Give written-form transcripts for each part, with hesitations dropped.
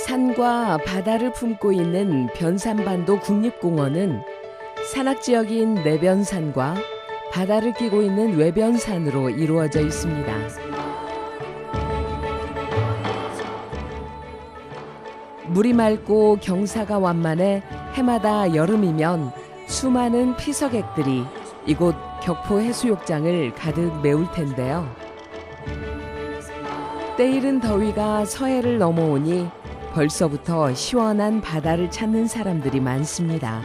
산과 바다를 품고 있는 변산반도 국립공원은 산악지역인 내변산과 바다를 끼고 있는 외변산으로 이루어져 있습니다. 물이 맑고 경사가 완만해 해마다 여름이면 수많은 피서객들이 이곳 격포 해수욕장을 가득 메울 텐데요. 때이른 더위가 서해를 넘어오니 벌써부터 시원한 바다를 찾는 사람들이 많습니다.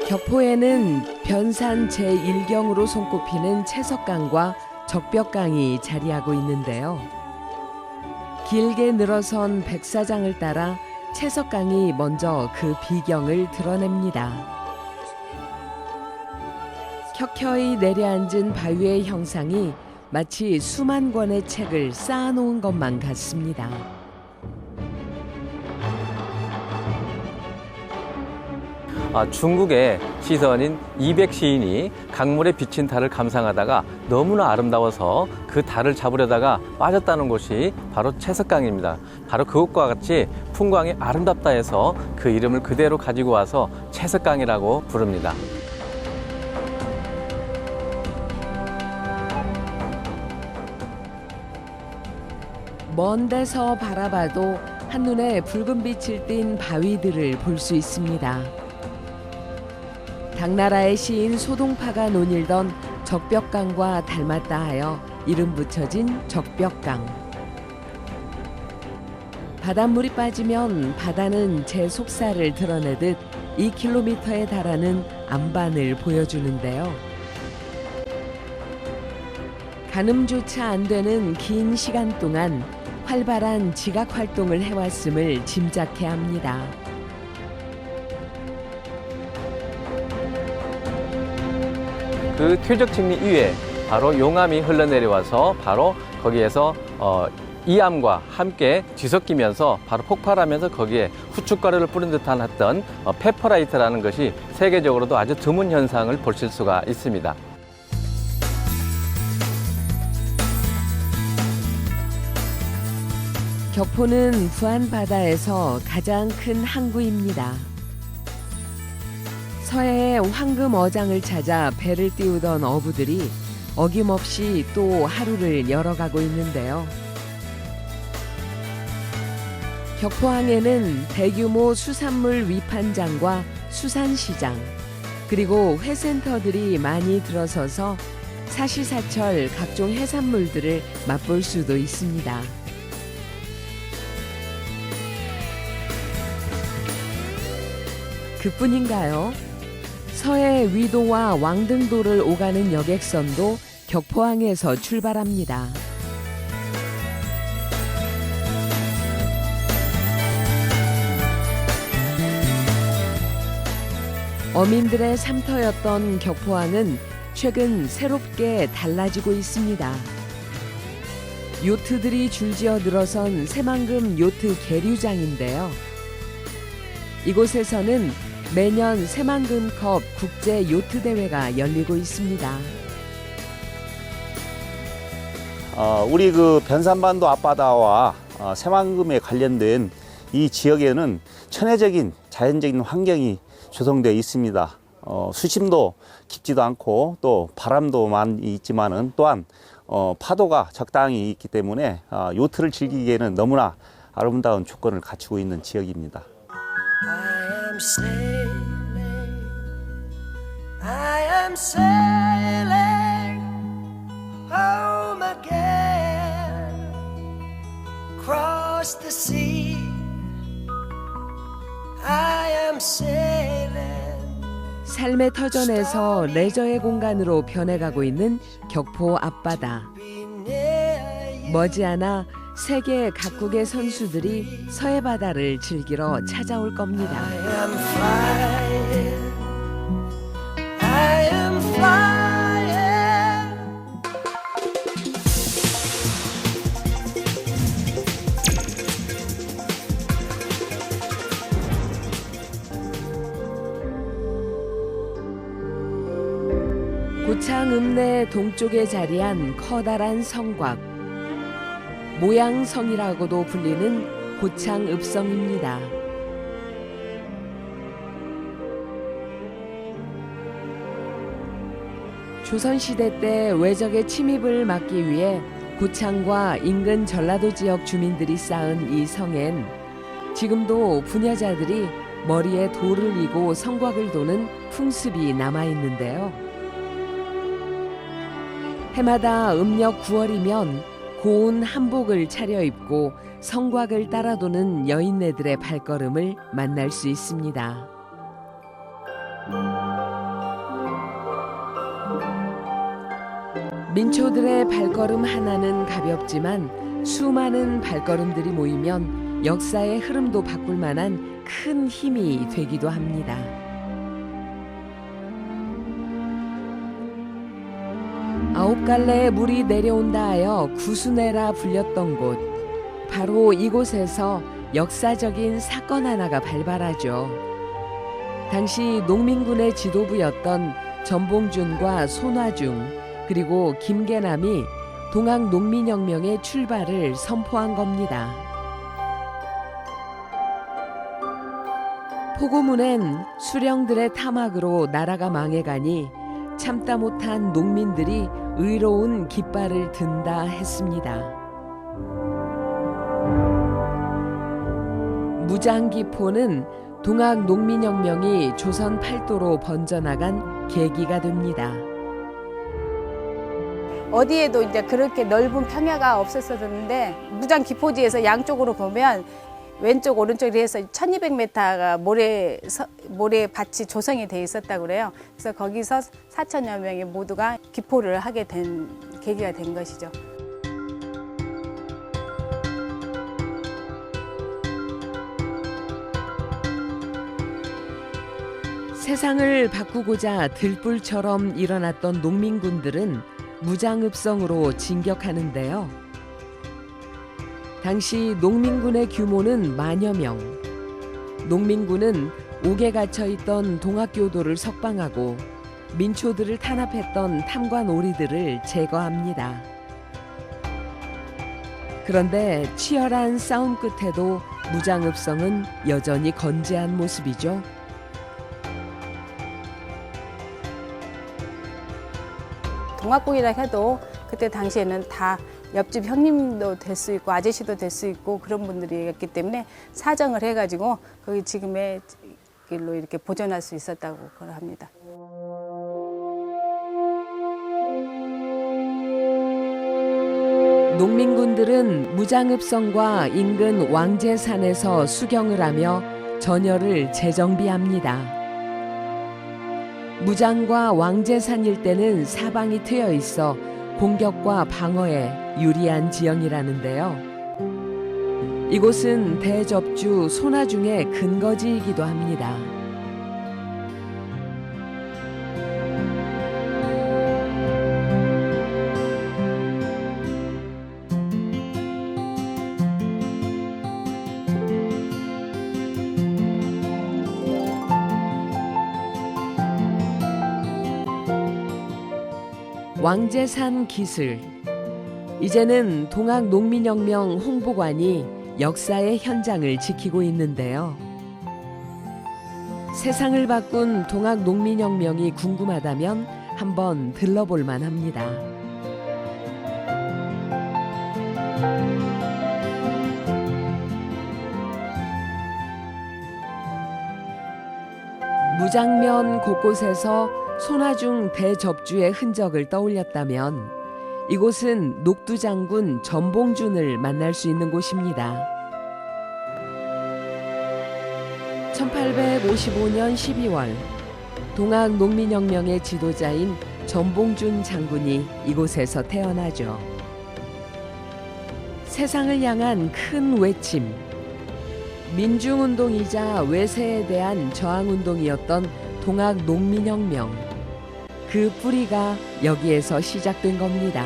격포에는 변산 제1경으로 손꼽히는 채석강과 적벽강이 자리하고 있는데요. 길게 늘어선 백사장을 따라 채석강이 먼저 그 비경을 드러냅니다. 켜켜이 내려앉은 바위의 형상이 마치 수만 권의 책을 쌓아놓은 것만 같습니다. 중국의 시선인 이백 시인이 강물에 비친 달을 감상하다가 너무나 아름다워서 그 달을 잡으려다가 빠졌다는 곳이 바로 채석강입니다. 바로 그것과 같이 풍광이 아름답다 해서 그 이름을 그대로 가지고 와서 채석강이라고 부릅니다. 먼 데서 바라봐도 한눈에 붉은 빛을 띤 바위들을 볼 수 있습니다. 당나라의 시인 소동파가 논일던 적벽강과 닮았다 하여 이름 붙여진 적벽강. 바닷물이 빠지면 바다는 제 속살을 드러내듯 2km에 달하는 안반을 보여주는데요. 가늠조차 안 되는 긴 시간 동안 활발한 지각 활동을 해왔음을 짐작해 합니다. 그 퇴적 층리 위에 바로 용암이 흘러내려와서 바로 거기에서 이암과 함께 뒤섞이면서 바로 폭발하면서 거기에 후춧가루를 뿌린 듯한 어떤 페퍼라이트라는 것이 세계적으로도 아주 드문 현상을 보실 수가 있습니다. 격포는 부안바다에서 가장 큰 항구입니다. 서해의 황금 어장을 찾아 배를 띄우던 어부들이 어김없이 또 하루를 열어가고 있는데요. 격포항에는 대규모 수산물 위판장과 수산시장, 그리고 회센터들이 많이 들어서서 사시사철 각종 해산물들을 맛볼 수도 있습니다. 그뿐인가요? 서해 위도와 왕등도를 오가는 여객선도 격포항에서 출발합니다. 어민들의 삶터였던 격포항은 최근 새롭게 달라지고 있습니다. 요트들이 줄지어 늘어선 새만금 요트 계류장인데요. 이곳에서는 매년 새만금컵 국제 요트 대회가 열리고 있습니다. 우리 그 변산반도 앞바다와 새만금에 관련된 이 지역에는 천혜적인 자연적인 환경이 조성되어 있습니다. 수심도 깊지도 않고 또 바람도 많이 있지만은 또한 파도가 적당히 있기 때문에 요트를 즐기기에는 너무나 아름다운 조건을 갖추고 있는 지역입니다. I am sailing home again, across the sea. I am sailing. 삶의 터전에서 레저의 공간으로 변해가고 있는 격포 앞바다. 머지않아 세계 각국의 선수들이 서해 바다를 즐기러 찾아올 겁니다. I am flying. I am flying. 고창 읍내 동쪽에 자리한 커다란 성곽, 모양성이라고도 불리는 고창읍성입니다. 조선시대 때 외적의 침입을 막기 위해 고창과 인근 전라도 지역 주민들이 쌓은 이 성엔 지금도 부녀자들이 머리에 돌을 이고 성곽을 도는 풍습이 남아있는데요. 해마다 음력 9월이면 고운 한복을 차려입고 성곽을 따라 도는 여인네들의 발걸음을 만날 수 있습니다. 민초들의 발걸음 하나는 가볍지만 수많은 발걸음들이 모이면 역사의 흐름도 바꿀 만한 큰 힘이 되기도 합니다. 아홉 갈래의 물이 내려온다 하여 구수내라 불렸던 곳, 바로 이곳에서 역사적인 사건 하나가 발발하죠. 당시 농민군의 지도부였던 전봉준과 손화중 그리고 김계남이 동학농민혁명의 출발을 선포한 겁니다. 포고문엔 수령들의 탐악으로 나라가 망해가니 참다 못한 농민들이 의로운 깃발을 든다 했습니다. 무장기포는 동학농민혁명이 조선 팔도로 번져나간 계기가 됩니다. 어디에도 이제 그렇게 넓은 평야가 없었었는데 무장기포지에서 양쪽으로 보면 왼쪽 오른쪽으로 해서 1200m가 모래밭이 조성이 돼 있었다고 그래요. 그래서 거기서 4천여 명이 모두가 기포를 하게 된 계기가 된 것이죠. 세상을 바꾸고자 들불처럼 일어났던 농민군들은 무장읍성으로 진격하는데요. 당시 농민군의 규모는 만여 명. 농민군은 옥에 갇혀있던 동학교도를 석방하고 민초들을 탄압했던 탐관 오리들을 제거합니다. 그런데 치열한 싸움 끝에도 무장읍성은 여전히 건재한 모습이죠. 동학군이라 해도 그때 당시에는 다 옆집 형님도 될 수 있고 아저씨도 될 수 있고 그런 분들이었기 때문에 사정을 해가지고 거기 지금의 길로 이렇게 보존할 수 있었다고 합니다. 농민군들은 무장읍성과 인근 왕제산에서 수경을 하며 전열을 재정비합니다. 무장과 왕제산 일대는 사방이 트여 있어 공격과 방어에 유리한 지형이라는데요. 이곳은 대접주 손화중의 근거지이기도 합니다. 왕제산 기슬. 이제는 동학농민혁명 홍보관이 역사의 현장을 지키고 있는데요. 세상을 바꾼 동학농민혁명이 궁금하다면 한번 들러볼 만합니다. 무장면 곳곳에서 손화중 대접주의 흔적을 떠올렸다면 이곳은 녹두장군 전봉준을 만날 수 있는 곳입니다. 1855년 12월 동학농민혁명의 지도자인 전봉준 장군이 이곳에서 태어나죠. 세상을 향한 큰 외침, 민중운동이자 외세에 대한 저항운동이었던 동학농민혁명. 그 뿌리가 여기에서 시작된 겁니다.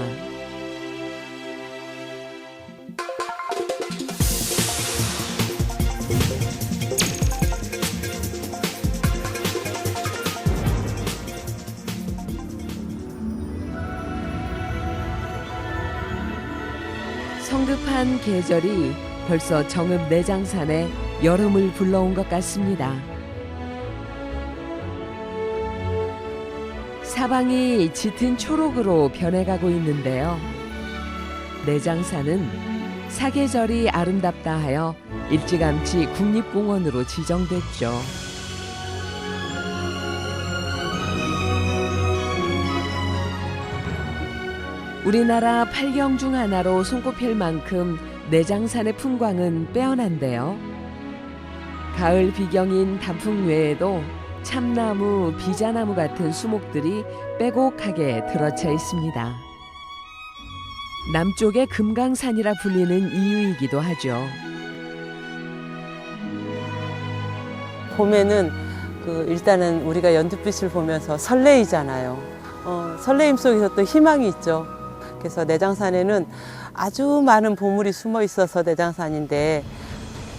성급한 계절이 벌써 정읍 내장산에 여름을 불러온 것 같습니다. 사방이 짙은 초록으로 변해가고 있는데요. 내장산은 사계절이 아름답다 하여 일찌감치 국립공원으로 지정됐죠. 우리나라 8경 중 하나로 손꼽힐 만큼 내장산의 풍광은 빼어난데요. 가을 비경인 단풍 외에도 참나무, 비자나무 같은 수목들이 빼곡하게 들어차 있습니다. 남쪽의 금강산이라 불리는 이유이기도 하죠. 봄에는 일단은 우리가 연두빛을 보면서 설레이잖아요. 설레임 속에서 또 희망이 있죠. 그래서 내장산에는 아주 많은 보물이 숨어 있어서 내장산인데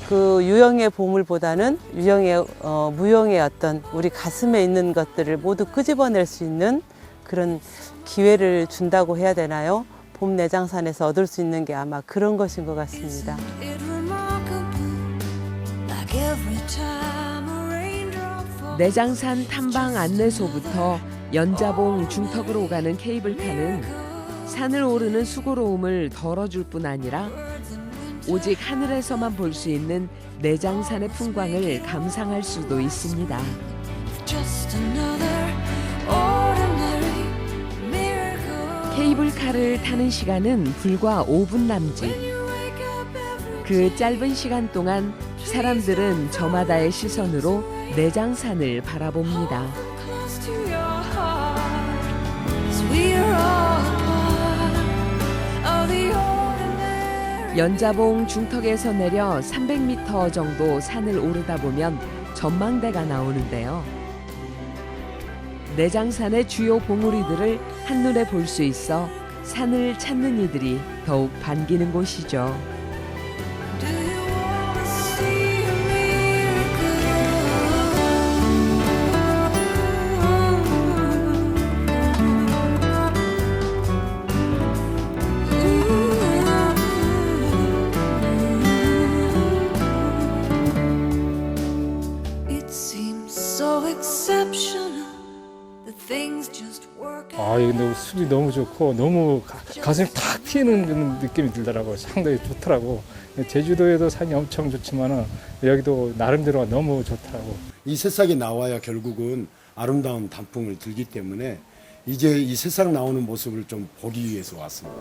그 유형의 보물보다는 무형의 어떤 우리 가슴에 있는 것들을 모두 끄집어낼 수 있는 그런 기회를 준다고 해야 되나요? 봄 내장산에서 얻을 수 있는 게 아마 그런 것인 것 같습니다. 내장산 탐방 안내소부터 연자봉 중턱으로 오가는 케이블카는 산을 오르는 수고로움을 덜어줄 뿐 아니라 오직 하늘에서만 볼 수 있는 내장산의 풍광을 감상할 수도 있습니다. 케이블카를 타는 시간은 불과 5분 남짓. 그 짧은 시간 동안 사람들은 저마다의 시선으로 내장산을 바라봅니다. 연자봉 중턱에서 내려 300m 정도 산을 오르다 보면 전망대가 나오는데요. 내장산의 주요 봉우리들을 한눈에 볼 수 있어 산을 찾는 이들이 더욱 반기는 곳이죠. 근데 숲이 너무 좋고 너무 가슴이 탁 트이는 그런 느낌이 들더라고요. 상당히 좋더라고. 제주도에도 산이 엄청 좋지만 여기도 나름대로 너무 좋더라고. 이 새싹이 나와야 결국은 아름다운 단풍을 들기 때문에 이제 이 새싹 나오는 모습을 좀 보기 위해서 왔습니다.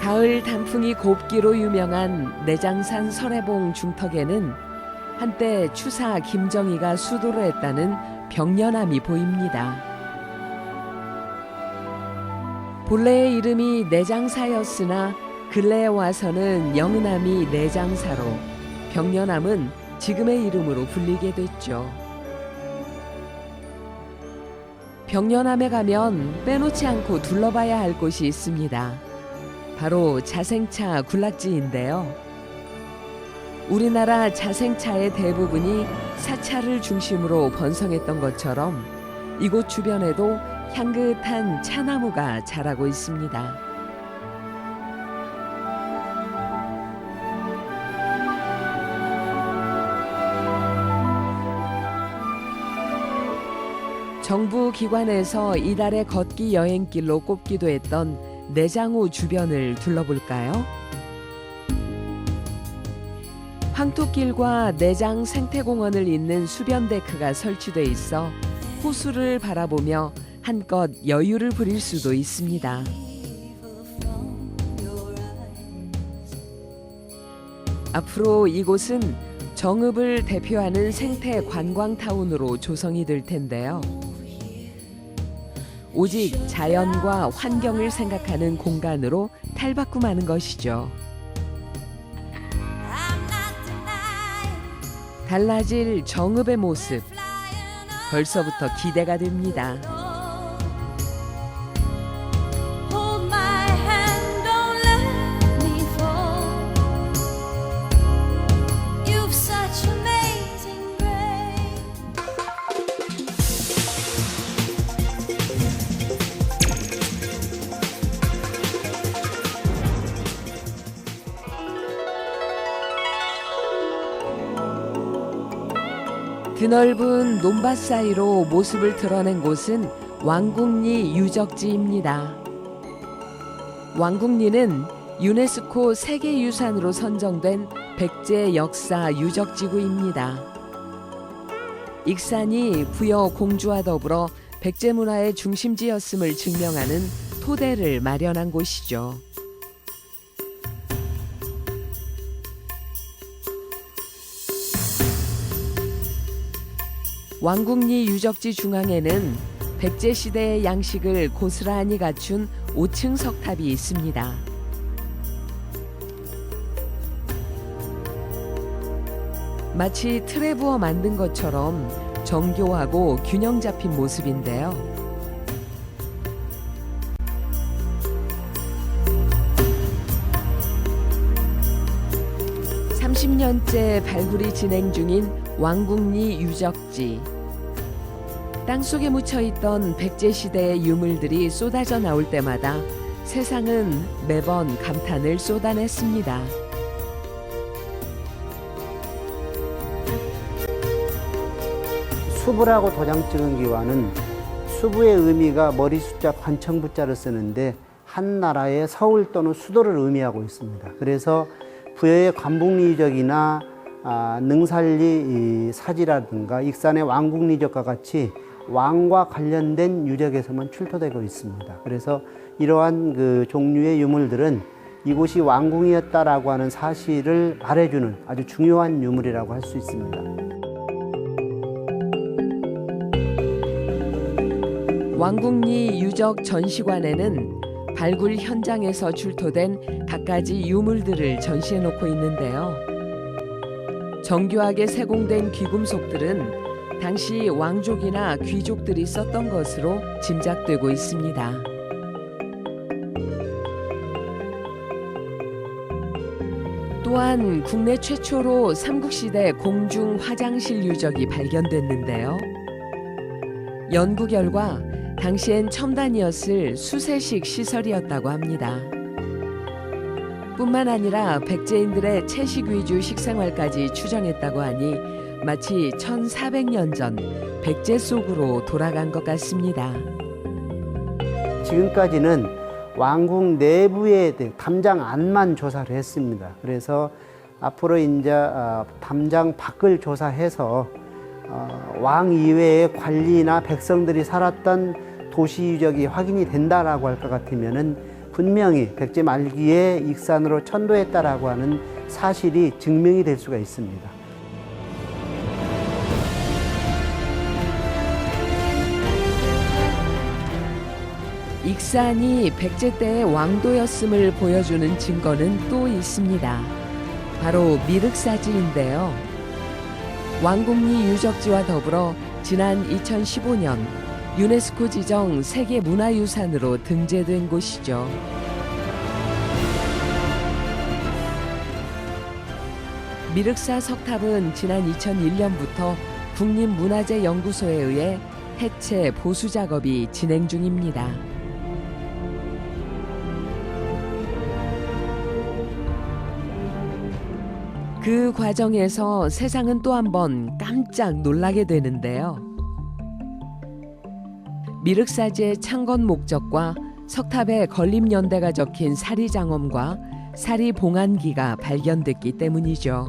가을 단풍이 곱기로 유명한 내장산 설해봉 중턱에는 한때 추사 김정희가 수도를 했다는 벽련암이 보입니다. 본래의 이름이 내장사였으나 근래에 와서는 영은암이 내장사로 벽련암은 지금의 이름으로 불리게 됐죠. 벽련암에 가면 빼놓지 않고 둘러봐야 할 곳이 있습니다. 바로 자생차 군락지인데요. 우리나라 자생차의 대부분이 사찰을 중심으로 번성했던 것처럼 이곳 주변에도 향긋한 차나무가 자라고 있습니다. 정부 기관에서 이달의 걷기 여행길로 꼽기도 했던 내장호 주변을 둘러볼까요? 황토길과 내장 생태공원을 잇는 수변데크가 설치돼 있어 호수를 바라보며 한껏 여유를 부릴 수도 있습니다. 앞으로 이곳은 정읍을 대표하는 생태 관광타운으로 조성이 될 텐데요. 오직 자연과 환경을 생각하는 공간으로 탈바꿈하는 것이죠. 달라질 정읍의 모습, 벌써부터 기대가 됩니다. 드넓은 논밭 사이로 모습을 드러낸 곳은 왕궁리 유적지입니다. 왕궁리는 유네스코 세계유산으로 선정된 백제 역사 유적지구입니다. 익산이 부여 공주와 더불어 백제 문화의 중심지였음을 증명하는 토대를 마련한 곳이죠. 왕궁리 유적지 중앙에는 백제 시대의 양식을 고스란히 갖춘 5층 석탑이 있습니다. 마치 틀에 부어 만든 것처럼 정교하고 균형 잡힌 모습인데요. (30년째) 발굴이 진행 중인 왕궁리 유적지. 땅속에 묻혀있던 백제시대의 유물들이 쏟아져 나올 때마다 세상은 매번 감탄을 쏟아냈습니다. 수부라고 도장 찍은 기와는 수부의 의미가 머리 숫자 관청부자를 쓰는데 한 나라의 서울 또는 수도를 의미하고 있습니다. 그래서 부여의 관북리 유적이나 능살리 사지라든가 익산의 왕궁리 유적과 같이 왕과 관련된 유적에서만 출토되고 있습니다. 그래서 이러한 그 종류의 유물들은 이곳이 왕궁이었다라고 하는 사실을 말해주는 아주 중요한 유물이라고 할 수 있습니다. 왕궁리 유적 전시관에는 발굴 현장에서 출토된 갖가지 유물들을 전시해 놓고 있는데요. 정교하게 세공된 귀금속들은 당시 왕족이나 귀족들이 썼던 것으로 짐작되고 있습니다. 또한 국내 최초로 삼국시대 공중 화장실 유적이 발견됐는데요. 연구 결과 당시엔 첨단이었을 수세식 시설이었다고 합니다. 뿐만 아니라 백제인들의 채식 위주 식생활까지 추정했다고 하니 마치 1400년 전 백제 속으로 돌아간 것 같습니다. 지금까지는 왕궁 내부의 담장 안만 조사를 했습니다. 그래서 앞으로 이제 담장 밖을 조사해서 왕 이외의 관리나 백성들이 살았던 도시 유적이 확인이 된다라고 할 것 같으면은 분명히 백제 말기에 익산으로 천도했다라고 하는 사실이 증명이 될 수가 있습니다. 익산이 백제 때의 왕도였음을 보여주는 증거는 또 있습니다. 바로 미륵사지인데요. 왕궁리 유적지와 더불어 지난 2015년 유네스코 지정 세계문화유산으로 등재된 곳이죠. 미륵사 석탑은 지난 2001년부터 국립문화재연구소에 의해 해체 보수 작업이 진행 중입니다. 그 과정에서 세상은 또 한 번 깜짝 놀라게 되는데요. 미륵사지의 창건 목적과 석탑에 건립 연대가 적힌 사리장엄과 사리봉안기가 발견됐기 때문이죠.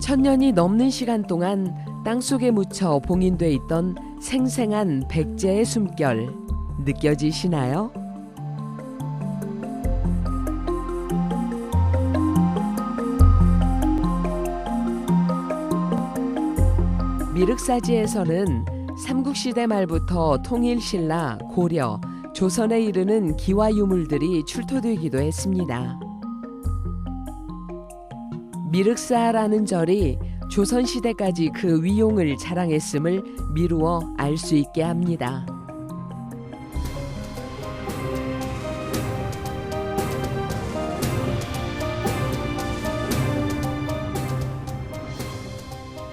1000년이 넘는 시간 동안 땅속에 묻혀 봉인돼 있던 생생한 백제의 숨결 느껴지시나요? 미륵사지에서는 삼국시대 말부터 통일신라, 고려, 조선에 이르는 기와유물들이 출토되기도 했습니다. 미륵사라는 절이 조선시대까지 그 위용을 자랑했음을 미루어 알 수 있게 합니다.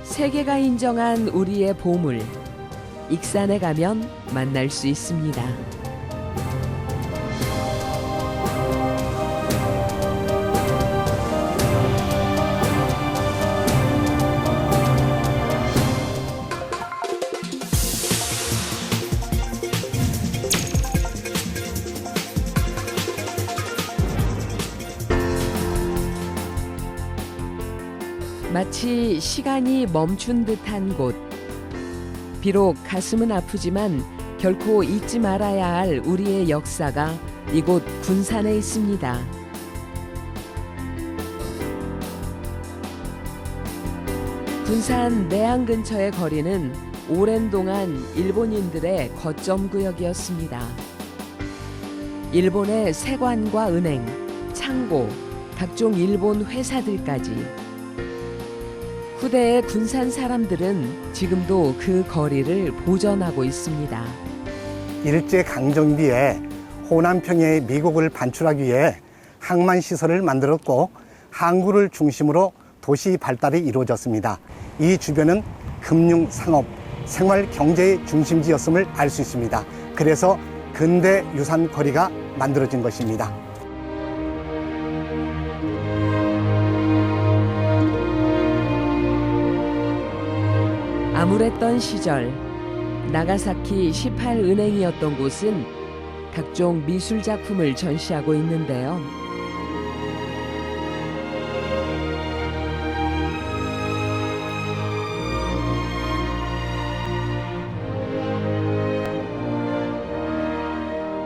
세계가 인정한 우리의 보물, 익산에 가면 만날 수 있습니다. 마치 시간이 멈춘 듯한 곳. 비록 가슴은 아프지만 결코 잊지 말아야 할 우리의 역사가 이곳 군산에 있습니다. 군산 내항 근처의 거리는 오랜 동안 일본인들의 거점 구역이었습니다. 일본의 세관과 은행, 창고, 각종 일본 회사들까지. 후대의 군산 사람들은 지금도 그 거리를 보존하고 있습니다. 일제강점기에 호남평야에 미국을 반출하기 위해 항만시설을 만들었고 항구를 중심으로 도시 발달이 이루어졌습니다. 이 주변은 금융, 상업, 생활 경제의 중심지였음을 알 수 있습니다. 그래서 근대 유산 거리가 만들어진 것입니다. 암울했던 시절, 나가사키 18은행이었던 곳은 각종 미술 작품을 전시하고 있는데요.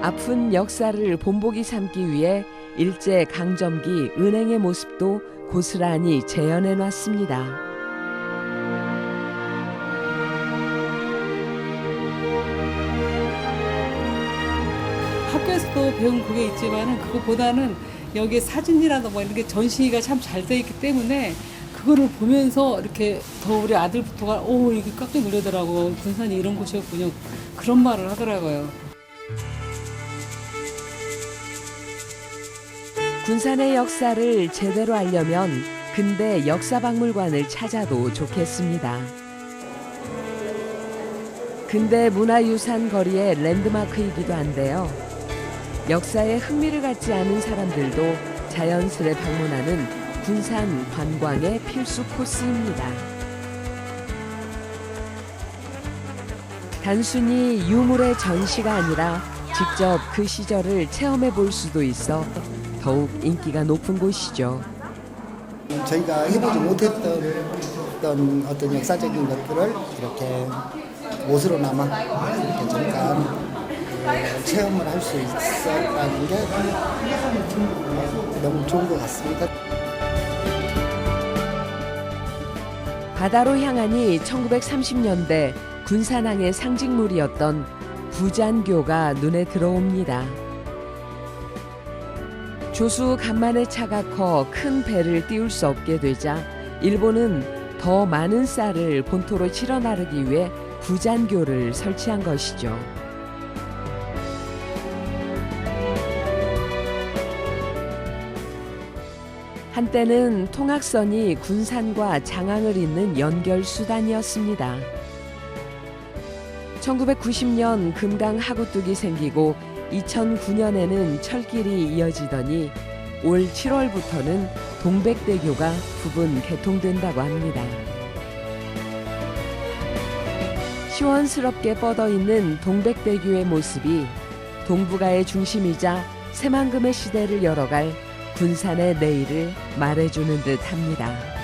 아픈 역사를 본보기 삼기 위해 일제 강점기 은행의 모습도 고스란히 재현해 놨습니다. 학교에서도 배운 그게 있지만은 그것보다는 여기 사진이라도 뭐 이런 게 전시가 참 잘 돼 있기 때문에 그거를 보면서 이렇게 더 우리 아들부터가 오 이게 깜짝 놀라더라고. 군산이 이런 곳이었군요. 그런 말을 하더라고요. 군산의 역사를 제대로 알려면 근대 역사박물관을 찾아도 좋겠습니다. 근대 문화유산 거리의 랜드마크이기도 한데요. 역사에 흥미를 갖지 않은 사람들도 자연스레 방문하는 군산 관광의 필수 코스입니다. 단순히 유물의 전시가 아니라 직접 그 시절을 체험해 볼 수도 있어 더욱 인기가 높은 곳이죠. 저희가 해보지 못했던 어떤 역사적인 것들을 이렇게 못으로나마 이렇게 잠깐 체험을 할 수 있었다는 게 너무 좋은 것 같습니다. 바다로 향하니 1930년대 군산항의 상징물이었던 부잔교가 눈에 들어옵니다. 조수 간만에 차가 커 큰 배를 띄울 수 없게 되자 일본은 더 많은 쌀을 본토로 실어 나르기 위해 부잔교를 설치한 것이죠. 한때는 통학선이 군산과 장항을 잇는 연결 수단이었습니다. 1990년 금강 하구뚝이 생기고 2009년에는 철길이 이어지더니 올 7월부터는 동백대교가 부분 개통된다고 합니다. 시원스럽게 뻗어있는 동백대교의 모습이 동북아의 중심이자 새만금의 시대를 열어갈 군산의 내일을 말해주는 듯합니다.